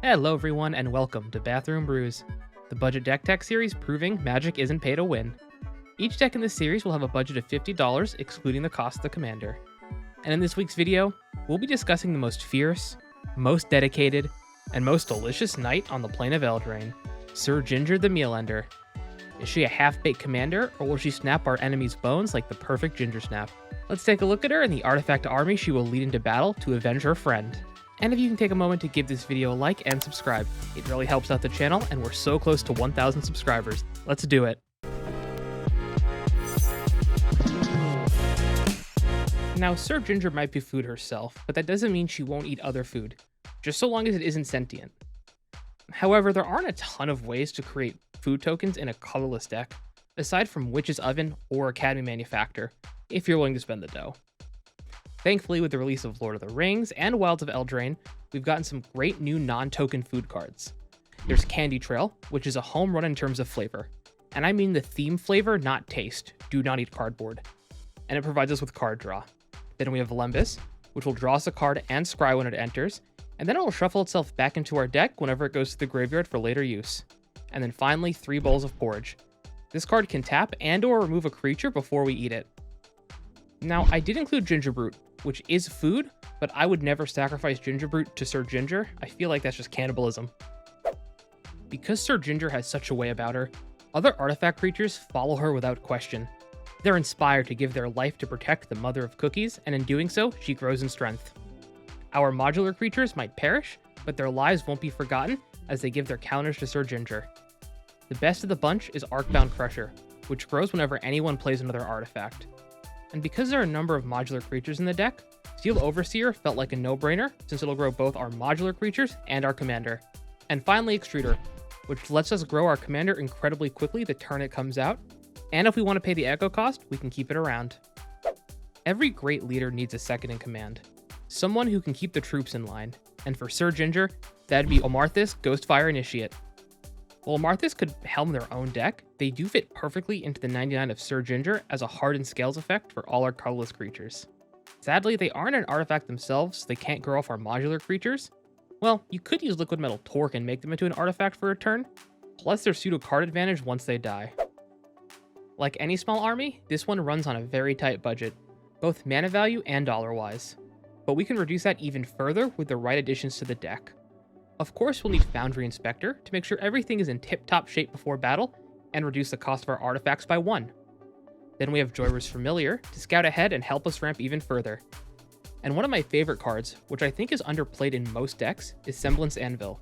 Hello everyone and welcome to Bathroom Brews, the budget deck tech series proving magic isn't pay to win. Each deck in this series will have a budget of $50 excluding the cost of the commander. And in this week's video, we'll be discussing the most fierce, most dedicated, and most delicious knight on the plane of Eldraine, Syr Ginger the Meal Ender. Is she a half-baked commander, or will she snap our enemies' bones like the perfect ginger snap? Let's take a look at her and the artifact army she will lead into battle to avenge her friend. And if you can take a moment to give this video a like and subscribe, it really helps out the channel and we're so close to 1,000 subscribers. Let's do it. Now, Syr Ginger might be food herself, but that doesn't mean she won't eat other food, just so long as it isn't sentient. However, there aren't a ton of ways to create food tokens in a colorless deck, aside from Witch's Oven or Academy Manufactor, if you're willing to spend the dough. Thankfully, with the release of Lord of the Rings and Wilds of Eldraine, we've gotten some great new non-token food cards. There's Candy Trail, which is a home run in terms of flavor. And I mean the theme flavor, not taste. Do not eat cardboard. And it provides us with card draw. Then we have Lembas, which will draw us a card and scry when it enters, and then it will shuffle itself back into our deck whenever it goes to the graveyard for later use. And then finally, 3 Bowls of Porridge. This card can tap and or remove a creature before we eat it. Now, I did include Gingerbrute, which is food, but I would never sacrifice Gingerbrute to Syr Ginger. I feel like that's just cannibalism. Because Syr Ginger has such a way about her, other artifact creatures follow her without question. They're inspired to give their life to protect the mother of cookies, and in doing so, she grows in strength. Our modular creatures might perish, but their lives won't be forgotten as they give their counters to Syr Ginger. The best of the bunch is Arcbound Crusher, which grows whenever anyone plays another artifact. And because there are a number of modular creatures in the deck, Steel Overseer felt like a no-brainer since it'll grow both our modular creatures and our commander. And finally, Extruder, which lets us grow our commander incredibly quickly the turn it comes out, and if we want to pay the echo cost, we can keep it around. Every great leader needs a second in command, someone who can keep the troops in line, and for Syr Ginger, that'd be Omarthis, Ghostfire Initiate. While Omarthis could helm their own deck, they do fit perfectly into the 99 of Syr Ginger as a hardened scales effect for all our colorless creatures. Sadly, they aren't an artifact themselves, so they can't grow off our modular creatures. Well, you could use Liquid Metal Torque and make them into an artifact for a turn, plus their pseudo card advantage once they die. Like any small army, this one runs on a very tight budget, both mana value and dollar-wise. But we can reduce that even further with the right additions to the deck. Of course, we'll need Foundry Inspector to make sure everything is in tip-top shape before battle and reduce the cost of our artifacts by 1. Then we have Joyra's Familiar to scout ahead and help us ramp even further. And one of my favorite cards, which I think is underplayed in most decks, is Semblance Anvil.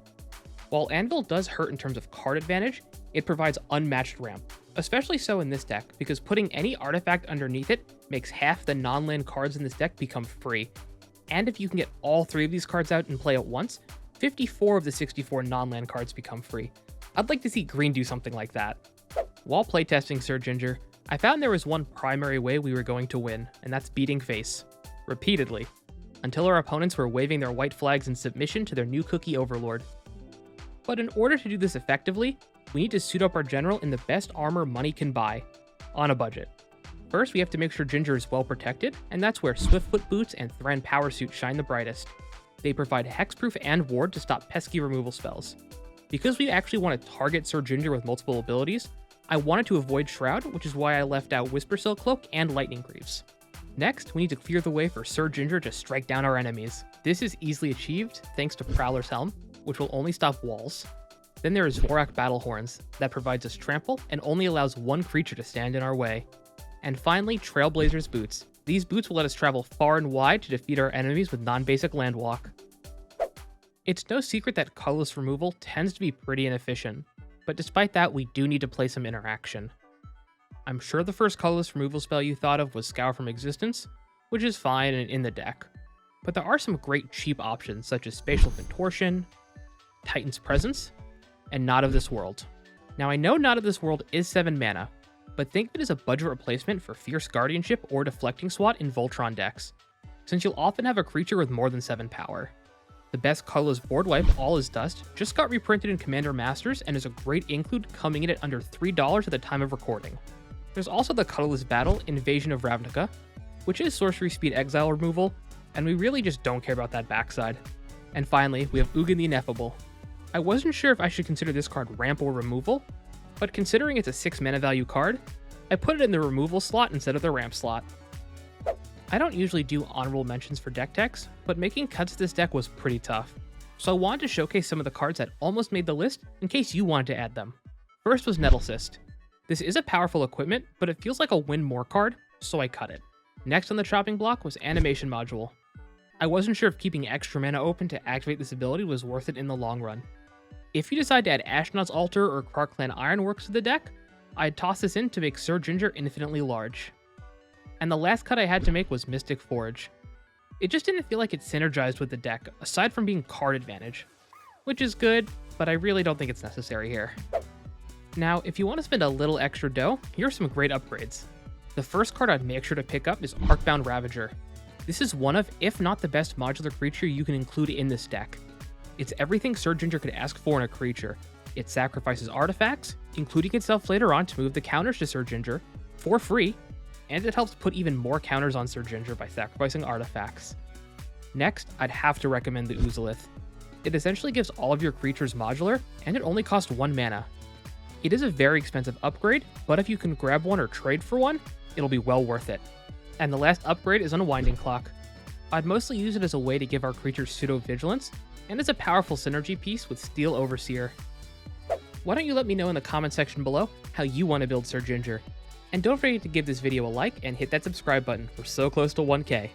While Anvil does hurt in terms of card advantage, it provides unmatched ramp, especially so in this deck because putting any artifact underneath it makes half the non-land cards in this deck become free. And if you can get all 3 of these cards out and play at once, 54 of the 64 non-land cards become free. I'd like to see green do something like that. While playtesting Syr Ginger, I found there was one primary way we were going to win, and that's beating face. Repeatedly. Until our opponents were waving their white flags in submission to their new cookie overlord. But in order to do this effectively, we need to suit up our general in the best armor money can buy, on a budget. First, we have to make sure Ginger is well protected, and that's where Swiftfoot Boots and Thran Power Suit shine the brightest. They provide hexproof and ward to stop pesky removal spells. Because we actually want to target Syr Ginger with multiple abilities, I wanted to avoid Shroud, which is why I left out Whispersill Cloak and Lightning Greaves. Next, we need to clear the way for Syr Ginger to strike down our enemies. This is easily achieved thanks to Prowler's Helm, which will only stop walls. Then there is Vorak Battlehorns, that provides us trample and only allows 1 creature to stand in our way. And finally, Trailblazer's Boots. These boots will let us travel far and wide to defeat our enemies with non-basic land walk. It's no secret that colorless removal tends to be pretty inefficient, but despite that, we do need to play some interaction. I'm sure the first colorless removal spell you thought of was Scour from Existence, which is fine and in the deck. But there are some great cheap options such as Spatial Contortion, Titan's Presence, and Not of This World. Now I know Not of This World is 7 mana, but think of it as a budget replacement for Fierce Guardianship or Deflecting Swat in Voltron decks, since you'll often have a creature with more than 7 power. The best colorless board wipe, All Is Dust, just got reprinted in Commander Masters and is a great include coming in at under $3 at the time of recording. There's also the colorless battle, Invasion of Ravnica, which is sorcery speed exile removal, and we really just don't care about that backside. And finally, we have Ugin the Ineffable, I wasn't sure if I should consider this card ramp or removal, but considering it's a 6 mana value card, I put it in the removal slot instead of the ramp slot. I don't usually do honorable mentions for deck techs, but making cuts to this deck was pretty tough, so I wanted to showcase some of the cards that almost made the list in case you wanted to add them. First was Nettle Cyst. This is a powerful equipment, but it feels like a win more card, so I cut it. Next on the chopping block was Animation Module. I wasn't sure if keeping extra mana open to activate this ability was worth it in the long run. If you decide to add Ashnod's Altar or Krark-Clan Ironworks to the deck, I'd toss this in to make Syr Ginger infinitely large. And the last cut I had to make was Mystic Forge. It just didn't feel like it synergized with the deck, aside from being card advantage. Which is good, but I really don't think it's necessary here. Now, if you want to spend a little extra dough, here are some great upgrades. The first card I'd make sure to pick up is Arcbound Ravager. This is one of, if not the best modular creature you can include in this deck. It's everything Syr Ginger could ask for in a creature. It sacrifices artifacts, including itself later on to move the counters to Syr Ginger, for free, and it helps put even more counters on Syr Ginger by sacrificing artifacts. Next, I'd have to recommend the Oozolith. It essentially gives all of your creatures modular, and it only costs 1 mana. It is a very expensive upgrade, but if you can grab one or trade for one, it'll be well worth it. And the last upgrade is Unwinding Clock. I'd mostly use it as a way to give our creatures pseudo-vigilance, and as a powerful synergy piece with Steel Overseer. Why don't you let me know in the comment section below how you want to build Syr Ginger? And don't forget to give this video a like and hit that subscribe button, we're so close to 1K.